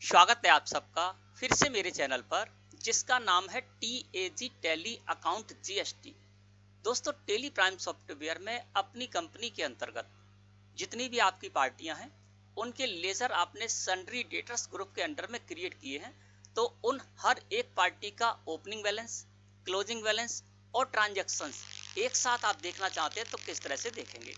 स्वागत है आप सबका फिर से मेरे चैनल पर, जिसका नाम है TAG टैली अकाउंट GST। दोस्तों, टेली प्राइम सॉफ्टवेयर में अपनी कंपनी के अंतर्गत जितनी भी आपकी पार्टियां हैं उनके लेजर आपने सन्ड्री डेटर्स ग्रुप के अंडर में क्रिएट किए हैं। तो उन हर एक पार्टी का ओपनिंग बैलेंस, क्लोजिंग बैलेंस और ट्रांजैक्शंस एक साथ आप देखना चाहते हैं तो किस तरह से देखेंगे।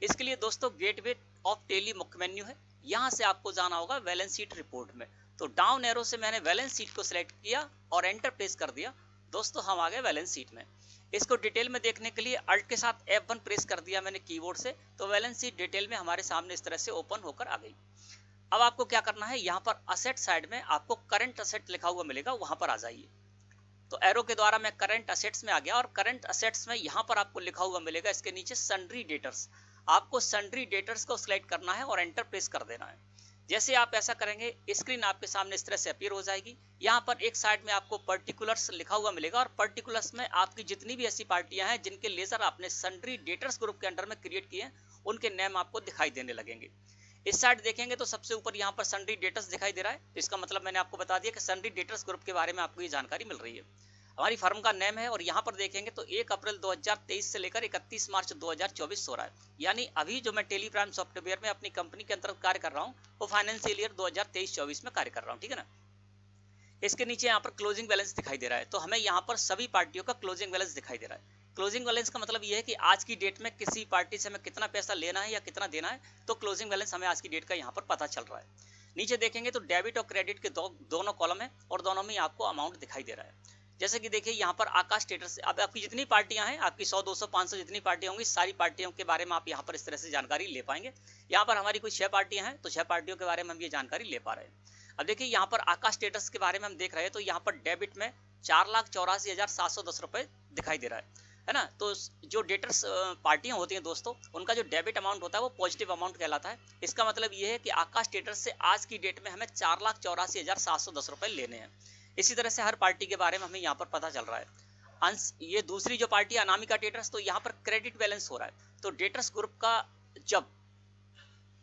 इसके लिए दोस्तों गेटवे ऑफ टेली मुख्य मेन्यू है, यहाँ से आपको जाना होगा बैलेंस शीट रिपोर्ट में। तो डाउन एरो से मैंने बैलेंस शीट को सिलेक्ट किया और एंटर प्रेस कर दिया। दोस्तों हम आ गए बैलेंस शीट में। इसको डिटेल में देखने के लिए अल्ट के साथ F1 प्रेस कर दिया मैंने कीबोर्ड से, तो बैलेंस शीट डिटेल में हमारे सामने इस तरह से ओपन होकर आ गई। अब आपको क्या करना है, यहाँ पर असेट साइड में आपको करंट असेट लिखा हुआ मिलेगा, वहां पर आ जाइए। तो एरो के द्वारा मैं करंट असेट्स में आ गया और करंट असेट्स में यहाँ पर आपको लिखा हुआ मिलेगा इसके नीचे सन्ड्री डेटर्स। आपको सन्ड्री डेटर्स को सिलेक्ट करना है और एंटर प्रेस कर देना है। जैसे आप ऐसा करेंगे स्क्रीन आपके सामने इस तरह से अपीयर हो जाएगी। यहाँ पर एक साइड में आपको पर्टिकुलर्स लिखा हुआ मिलेगा और पर्टिकुलर्स में आपकी जितनी भी ऐसी पार्टियां हैं जिनके लेजर आपने सन्ड्री डेटर्स ग्रुप के अंडर में क्रिएट किए हैं उनके नेम आपको दिखाई देने लगेंगे। इस साइड देखेंगे तो सबसे ऊपर यहाँ पर सन्ड्री डेटर्स दिखाई दे रहा है, तो इसका मतलब मैंने आपको बता दिया कि सन्ड्री डेटर्स ग्रुप के बारे में आपको ये जानकारी मिल रही है। हमारी फर्म का नेम है और यहाँ पर देखेंगे तो 1 अप्रैल 2023 से लेकर 31 मार्च 2024 हो रहा है। यानी अभी जो मैं टेली प्राइम सॉफ्टवेयर में अपनी कंपनी के अंतर्गत कार्य कर रहा हूँ वो फाइनेंशियल ईयर 2023-24 में कार्य कर रहा हूँ, ठीक है ना। इसके नीचे यहाँ पर क्लोजिंग बैलेंस दिखाई दे रहा है, तो हमें यहाँ पर सभी पार्टियों का क्लोजिंग बैलेंस दिखाई दे रहा है। क्लोजिंग बैलेंस का मतलब ये है कि आज की डेट में किसी पार्टी से हमें कितना पैसा लेना है या कितना देना है, तो क्लोजिंग बैलेंस हमें आज की डेट का यहाँ पर पता चल रहा है। नीचे देखेंगे तो डेबिट और क्रेडिट के दोनों कॉलम है और दोनों में आपको अमाउंट दिखाई दे रहा है। जैसे कि देखिए यहाँ पर आकाश स्टेटस, अब आपकी जितनी पार्टियां हैं, आपकी 100, 200, 500 जितनी पार्टियां होंगी, सारी पार्टियों के बारे में आप यहाँ पर इस तरह से जानकारी ले पाएंगे। यहाँ पर हमारी कुछ 6 पार्टियां हैं, तो 6 पार्टियों के बारे में हम ये जानकारी ले पा रहे हैं। अब देखिए यहाँ पर आकाश स्टेटस के बारे में हम देख रहे हैं, तो यहाँ पर डेबिट में 4,84,710 रुपए दिखाई दे रहा है ना। तो जो डेटर्स पार्टियां होती हैं दोस्तों, उनका जो डेबिट अमाउंट होता है वो पॉजिटिव अमाउंट कहलाता है। इसका मतलब ये है कि आकाश स्टेटस से आज की डेट में हमें 4,84,710 रुपए लेने हैं। इसी तरह से हर पार्टी के बारे में हमें यहाँ पर पता चल रहा है। अंश ये दूसरी जो पार्टी अनामिका डेटर्स, तो यहाँ पर क्रेडिट बैलेंस हो रहा है। तो डेटर्स ग्रुप का जब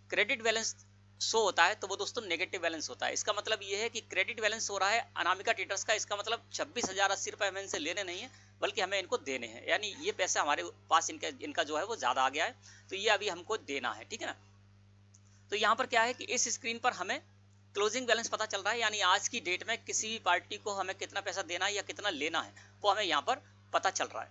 क्रेडिट बैलेंस शो होता है तो वो दोस्तों नेगेटिव बैलेंस होता है। इसका मतलब ये है कि क्रेडिट बैलेंस हो रहा है अनामिका डेटर्स का, इसका मतलब 26,080 रुपए हमें इनसे लेने नहीं है बल्कि हमें इनको देने हैं। यानी ये पैसा हमारे पास इनका जो है वो ज्यादा आ गया है, तो ये अभी हमको देना है, ठीक है ना। तो यहाँ पर क्या है कि इस स्क्रीन पर हमें क्लोजिंग बैलेंस पता चल रहा है, यानी आज की डेट में किसी भी पार्टी को हमें कितना पैसा देना है या कितना लेना है वो हमें यहाँ पर पता चल रहा है।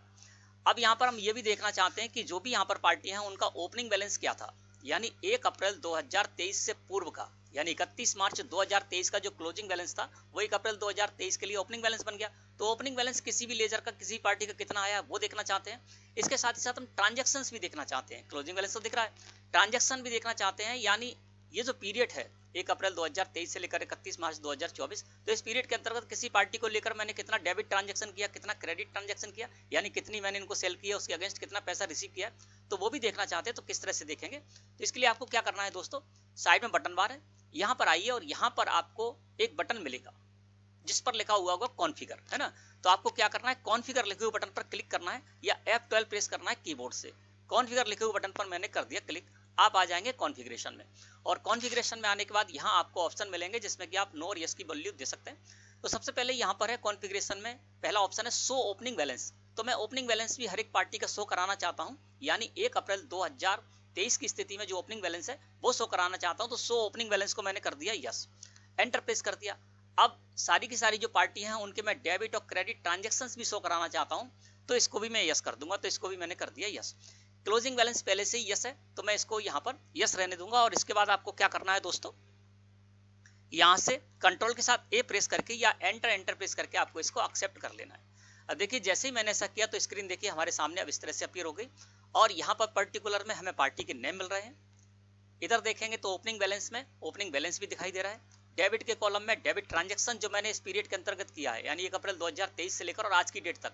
अब यहाँ पर हम ये भी देखना चाहते हैं कि जो भी यहाँ पर पार्टी हैं उनका ओपनिंग बैलेंस क्या था, यानी 1 अप्रैल 2023 से पूर्व का, यानी 31 मार्च 2023 का जो क्लोजिंग बैलेंस था वो 1 अप्रैल 2023 के लिए ओपनिंग बैलेंस बन गया। तो ओपनिंग बैलेंस किसी भी लेजर का, किसी पार्टी का कितना आया वो देखना चाहते हैं। इसके साथ ही साथ हम ट्रांजेक्शन्स भी देखना चाहते हैं। क्लोजिंग बैलेंस तो दिख रहा है, ट्रांजेक्शन भी देखना चाहते हैं। यानी ये जो पीरियड है 1 अप्रैल 2023 से लेकर 31 मार्च 2024, तो इस पीरियड के अंतर्गत किसी पार्टी को लेकर मैंने कितना डेबिट ट्रांजैक्शन किया, कितना क्रेडिट ट्रांजैक्शन किया, यानी कितनी मैंने इनको सेल किया, उसके अगेंस्ट कितना पैसा रिसीव किया, तो वो भी देखना चाहते हैं। तो किस तरह से देखेंगे, तो इसके लिए आपको क्या करना है दोस्तों, साइड में बटन बार है, यहाँ पर आइए और यहाँ पर आपको एक बटन मिलेगा जिस पर लिखा हुआ होगा कॉन्फ़िगर, है ना। तो आपको क्या करना है, कॉन्फ़िगर लिखे हुए बटन पर क्लिक करना है या F12 प्रेस करना है कीबोर्ड से। कॉन्फ़िगर लिखे हुए बटन पर मैंने कर दिया क्लिक। आप आ जाएंगे कॉन्फ़िगरेशन में और कॉन्फ़िगरेशन में आने के बाद यहाँ आपको ऑप्शन मिलेंगे जिसमें कि आप नो और यस की वैल्यू दे सकते हैं। तो सबसे पहले यहाँ पर है कॉन्फ़िगरेशन में पहला ऑप्शन है शो ओपनिंग बैलेंस। तो मैं ओपनिंग बैलेंस भी हर एक पार्टी का शो कराना चाहता हूँ, यानी 1 अप्रैल 2023 की स्थिति में जो ओपनिंग बैलेंस है वो शो कराना चाहता हूँ। तो शो ओपनिंग बैलेंस को मैंने कर दिया यस, एंटर प्रेस कर दिया। अब सारी की सारी जो पार्टी हैं उनके मैं डेबिट और क्रेडिट ट्रांजेक्शन्स भी शो कराना चाहता हूँ, तो इसको भी मैं यस कर दूंगा। तो इसको भी मैंने कर दिया यस। क्लोजिंग बैलेंस पहले से ही यस है, तो मैं इसको यहाँ पर यस रहने दूंगा। और इसके बाद आपको क्या करना है दोस्तों, यहाँ से कंट्रोल के साथ ए प्रेस करके या एंटर प्रेस करके आपको इसको एक्सेप्ट कर लेना है। अब देखिए जैसे ही मैंने ऐसा किया तो स्क्रीन देखिए हमारे सामने अब इस तरह से अपीयर हो गई और यहाँ पर पर्टिकुलर में हमें पार्टी के नेम मिल रहे हैं। इधर देखेंगे तो ओपनिंग बैलेंस में ओपनिंग बैलेंस भी दिखाई दे रहा है। डेबिट के कॉलम में डेबिट ट्रांजैक्शन जो मैंने इस पीरियड के अंतर्गत किया है, यानी 1 अप्रैल 2023 से लेकर और आज की डेट तक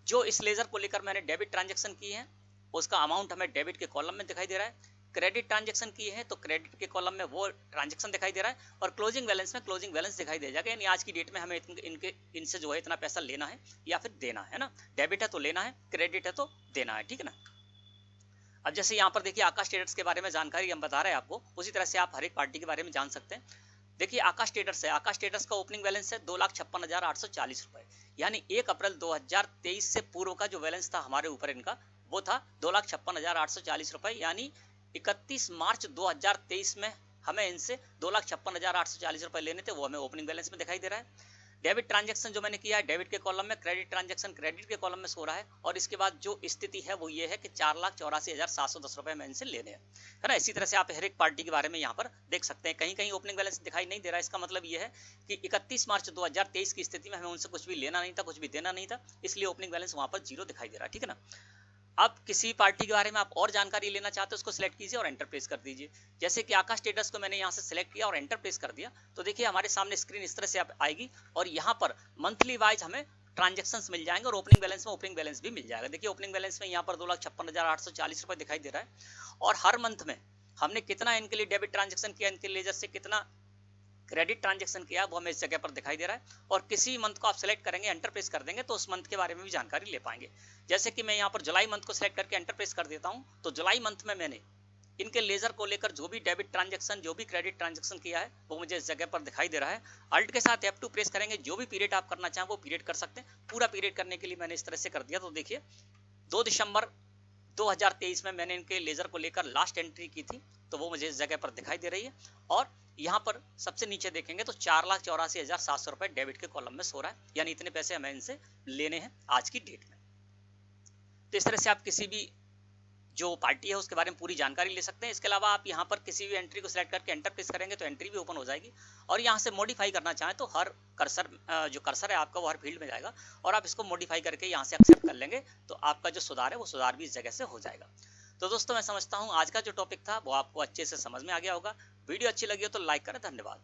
जो इस लेजर को लेकर मैंने डेबिट ट्रांजैक्शन किए हैं उसका अमाउंट हमें डेबिट के कॉलम में दिखाई दे रहा है। क्रेडिट ट्रांजैक्शन किए हैं तो क्रेडिट के कॉलम में वो ट्रांजैक्शन दिखाई दे रहा है और क्लोजिंग बैलेंस में क्लोजिंग बैलेंस दिखाई दे जाएगा, यानी आज की डेट में हमें इनसे जो है इतना पैसा लेना है या फिर देना है ना। डेबिट है तो लेना है, क्रेडिट है तो देना है, ठीक है ना। अब जैसे यहाँ पर देखिए आकाश ट्रेडर्स के बारे में जानकारी हम बता रहे हैं आपको, उसी तरह से आप हर एक पार्टी के बारे में जान सकते हैं। देखिए आकाश ट्रेडर्स है, आकाश ट्रेडर्स का ओपनिंग बैलेंस है 2,56,840 रुपए, यानी 1 अप्रैल 2023 से पूर्व का जो बैलेंस था हमारे ऊपर इनका वो था 2,56,840 रुपए, यानी 31 मार्च 2023 में हमें इनसे 2,56,840 रुपए लेने थे, वो हमें ओपनिंग बैलेंस में दिखाई दे रहा है। डेबिट ट्रांजैक्शन जो मैंने किया है डेबिट के कॉलम में, क्रेडिट ट्रांजैक्शन क्रेडिट के कॉलम में सो रहा है, और इसके बाद जो स्थिति है वो ये है कि 4,84,710 रुपए में इनसे लेने हैं, है ना। इसी तरह से आप हर एक पार्टी के बारे में यहाँ पर देख सकते हैं, कहीं कहीं ओपनिंग बैलेंस दिखाई नहीं दे रहा है, इसका मतलब ये है कि 31 मार्च 2023 की स्थिति में हमें उनसे कुछ भी लेना नहीं था, कुछ भी देना नहीं था, इसलिए ओपनिंग बैलेंस वहां पर जीरो दिखाई दे रहा है, ठीक है ना। अब किसी पार्टी के बारे में आप और जानकारी लेना चाहते हो उसको सिलेक्ट कीजिए और एंटर प्रेस कर दीजिए। जैसे कि आकाश ट्रेडर्स को मैंने यहाँ से सिलेक्ट किया और एंटर प्रेस कर दिया, तो देखिए हमारे सामने स्क्रीन इस तरह से आएगी और यहाँ पर मंथली वाइज हमें ट्रांजेक्शन्स मिल जाएंगे और ओपनिंग बैलेंस में ओपनिंग बैलेंस भी मिल जाएगा। देखिए ओपनिंग बैलेंस में यहाँ पर 2,56,840 रुपए दिखाई दे रहा है, और हर मंथ में हमने कितना इनके लिए डेबिट ट्रांजेक्शन किया, इनके लेजर से कितना क्रेडिट ट्रांजैक्शन किया वो हमें इस जगह पर दिखाई दे रहा है। और किसी मंथ को आप सिलेक्ट करेंगे, एंटर प्रेस कर देंगे तो उस मंथ के बारे में भी जानकारी ले पाएंगे। जैसे कि मैं यहाँ पर जुलाई मंथ को सिलेक्ट करके एंटर प्रेस कर देता हूँ, तो जुलाई मंथ में मैंने इनके लेजर को लेकर जो भी डेबिट ट्रांजैक्शन, जो भी क्रेडिट ट्रांजैक्शन किया है वो मुझे इस जगह पर दिखाई दे रहा है। अल्ट के साथ F2 प्रेस करेंगे, जो भी पीरियड आप करना चाहें वो पीरियड कर सकते हैं। पूरा पीरियड करने के लिए मैंने इस तरह से कर दिया, तो देखिए 2 दिसंबर 2023 में मैंने इनके लेजर को लेकर लास्ट एंट्री की थी, तो वो मुझे इस जगह पर दिखाई दे रही है। और यहाँ पर सबसे नीचे देखेंगे तो 4,84,700 रुपए डेबिट के कॉलम में सो रहा है, यानी इतने पैसे हमें इनसे लेने हैं आज की डेट में। तो इस तरह से आप किसी भी जो पार्टी है उसके बारे में पूरी जानकारी ले सकते हैं। इसके अलावा आप यहाँ पर किसी भी एंट्री को सिलेक्ट करके एंटर प्रेस करेंगे तो एंट्री भी ओपन हो जाएगी, और यहाँ से मॉडिफाई करना चाहें तो हर कर्सर जो कर्सर है आपका वो हर फील्ड में जाएगा और आप इसको मॉडिफाई करके यहाँ से एक्सेप्ट कर लेंगे, तो आपका जो सुधार है वो सुधार भी इस जगह से हो जाएगा। तो दोस्तों मैं समझता हूँ आज का जो टॉपिक था वो आपको अच्छे से समझ में आ गया होगा। वीडियो अच्छी लगी हो तो लाइक करें। धन्यवाद।